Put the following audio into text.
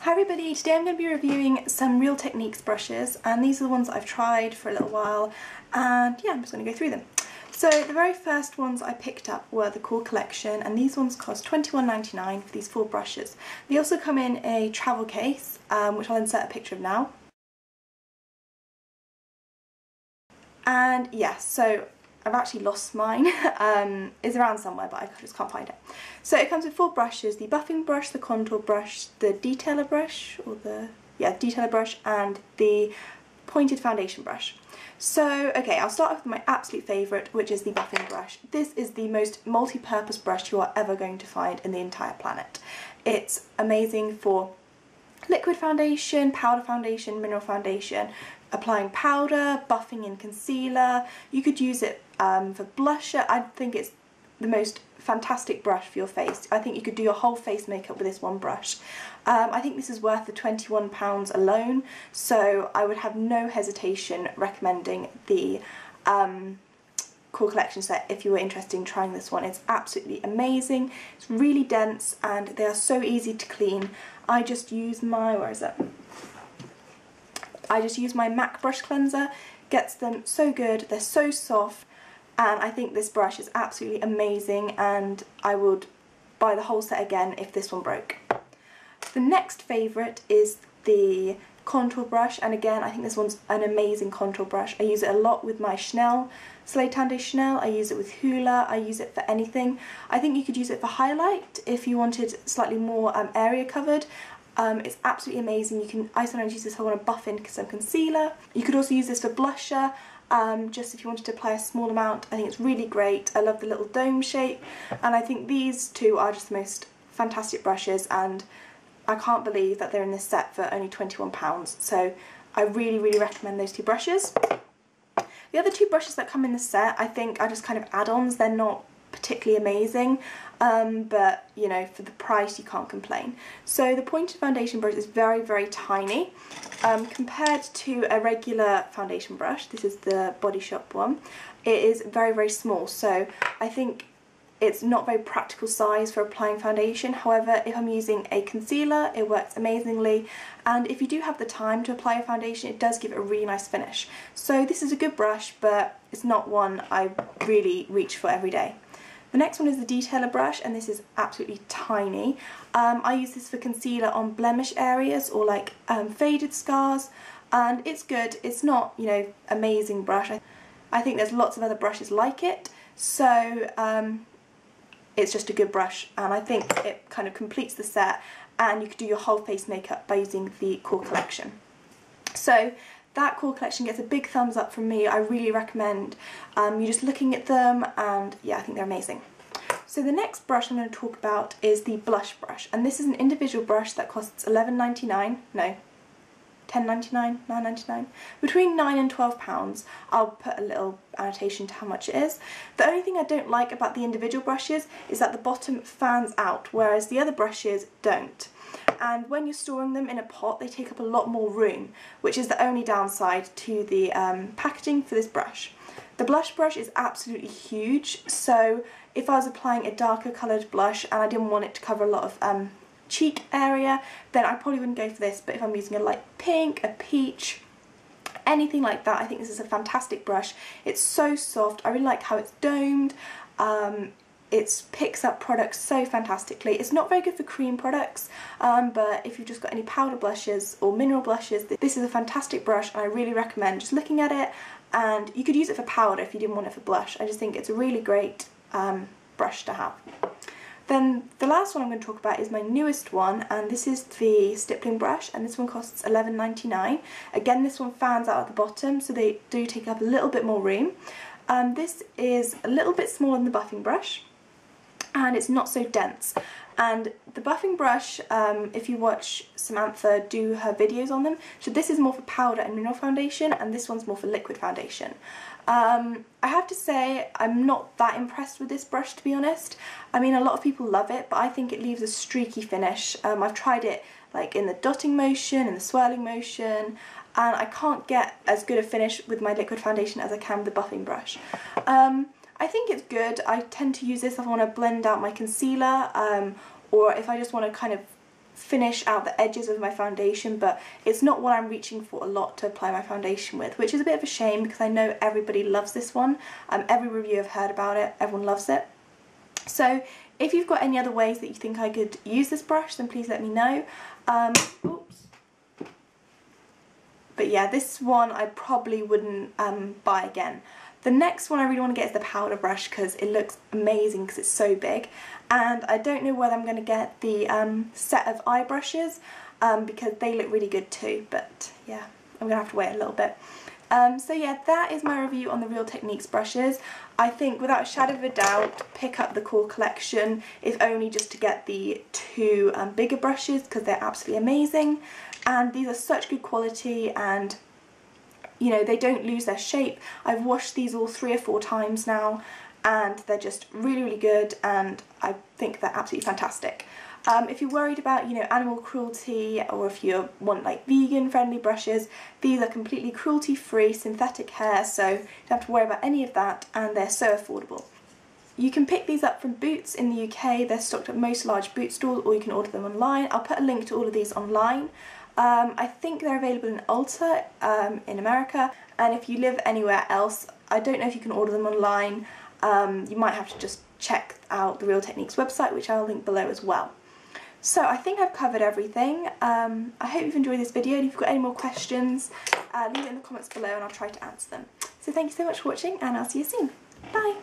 Hi everybody, today I'm going to be reviewing some Real Techniques brushes, and these are the ones that I've tried for a little while, and yeah, I'm just going to go through them. So the very first ones I picked up were the Core Collection, and these ones cost $21.99 for these 4 brushes. They also come in a travel case, which I'll insert a picture of now. And yeah, so I've actually lost mine. It's around somewhere, but I just can't find it. So it comes with 4 brushes: the buffing brush, the contour brush, the detailer brush, detailer brush, and the pointed foundation brush. So okay, I'll start off with my absolute favourite, which is the buffing brush. This is the most multi-purpose brush you are ever going to find in the entire planet. It's amazing for liquid foundation, powder foundation, mineral foundation, applying powder, buffing in concealer. You could use it for blusher. I think it's the most fantastic brush for your face. I think you could do your whole face makeup with this one brush. I think this is worth the £21 alone, so I would have no hesitation recommending the Core Collection set if you were interested in trying this one. It's absolutely amazing. It's really dense and they are so easy to clean. I just use my, I just use my MAC brush cleanser. Gets them so good, they're so soft, and I think this brush is absolutely amazing, and I would buy the whole set again if this one broke. The next favourite is the contour brush, and again I think this one's an amazing contour brush. I use it a lot with my Chanel, Soleil de Chanel, I use it with Hoola, I use it for anything. I think you could use it for highlight if you wanted slightly more area covered. It's absolutely amazing. I sometimes use this if I want to buff in some concealer. You could also use this for blusher, just if you wanted to apply a small amount. I think it's really great. I love the little dome shape, and I think these two are just the most fantastic brushes, and I can't believe that they're in this set for only £21, so I really recommend those 2 brushes. The other 2 brushes that come in the set I think are just kind of add-ons. They're not particularly amazing, but you know, for the price you can't complain. So the pointed foundation brush is very tiny compared to a regular foundation brush. This is the Body Shop one. It is very small, so I think it's not very practical size for applying foundation. However, if I'm using a concealer, it works amazingly, and if you do have the time to apply a foundation, it does give it a really nice finish. So this is a good brush, but it's not one I really reach for every day. The next one is the detailer brush, and this is absolutely tiny. I use this for concealer on blemish areas or like faded scars, and it's good. It's not, you know, amazing brush. I think there's lots of other brushes like it, so it's just a good brush, and I think it kind of completes the set, and you could do your whole face makeup by using the Core Collection. So that Core Collection gets a big thumbs up from me. I really recommend you just looking at them, and yeah, I think they're amazing. So the next brush I'm going to talk about is the blush brush, and this is an individual brush that costs $11.99, no, $10.99, $9.99, between £9 and £12. I'll put a little annotation to how much it is. The only thing I don't like about the individual brushes is that the bottom fans out, whereas the other brushes don't. And when you're storing them in a pot, they take up a lot more room, which is the only downside to the packaging for this brush. The blush brush is absolutely huge, so if I was applying a darker coloured blush and I didn't want it to cover a lot of cheek area, then I probably wouldn't go for this. But if I'm using a light pink, a peach, anything like that, I think this is a fantastic brush. It's so soft. I really like how it's domed. It picks up products so fantastically. It's not very good for cream products, but if you've just got any powder blushes or mineral blushes, this is a fantastic brush, and I really recommend just looking at it. And you could use it for powder if you didn't want it for blush. I just think it's a really great brush to have. Then the last one I'm going to talk about is my newest one, and this is the Stippling Brush, and this one costs $11.99. Again, this one fans out at the bottom, so they do take up a little bit more room. This is a little bit smaller than the buffing brush, and it's not so dense. And the buffing brush, if you watch Samantha do her videos on them, so this is more for powder and mineral foundation, and this one's more for liquid foundation. I have to say I'm not that impressed with this brush, to be honest. I mean, a lot of people love it, but I think it leaves a streaky finish. I've tried it like in the dotting motion, in the swirling motion, and I can't get as good a finish with my liquid foundation as I can with the buffing brush. I think it's good. I tend to use this if I want to blend out my concealer, or if I just want to kind of finish out the edges of my foundation, but it's not what I'm reaching for a lot to apply my foundation with, which is a bit of a shame because I know everybody loves this one. Every review I've heard about it, everyone loves it. So if you've got any other ways that you think I could use this brush, then please let me know. Oops. But yeah, this one I probably wouldn't buy again. The next one I really want to get is the powder brush because it looks amazing because it's so big. And I don't know whether I'm going to get the set of eye brushes because they look really good too. But yeah, I'm going to have to wait a little bit. So yeah, that is my review on the Real Techniques brushes. I think without a shadow of a doubt, pick up the core collection, if only just to get the two bigger brushes because they're absolutely amazing. And these are such good quality, and you know, they don't lose their shape. I've washed these all 3 or 4 times now and they're just really, really good, and I think they're absolutely fantastic. If you're worried about, you know, animal cruelty, or if you want like vegan friendly brushes, these are completely cruelty free synthetic hair, so you don't have to worry about any of that, and they're so affordable. You can pick these up from Boots in the UK, they're stocked at most large boot stores, or you can order them online. I'll put a link to all of these online. I think they're available in Ulta in America, and if you live anywhere else, I don't know if you can order them online. You might have to just check out the Real Techniques website, which I'll link below as well. So I think I've covered everything. I hope you've enjoyed this video, and if you've got any more questions, leave it in the comments below and I'll try to answer them. So thank you so much for watching, and I'll see you soon. Bye!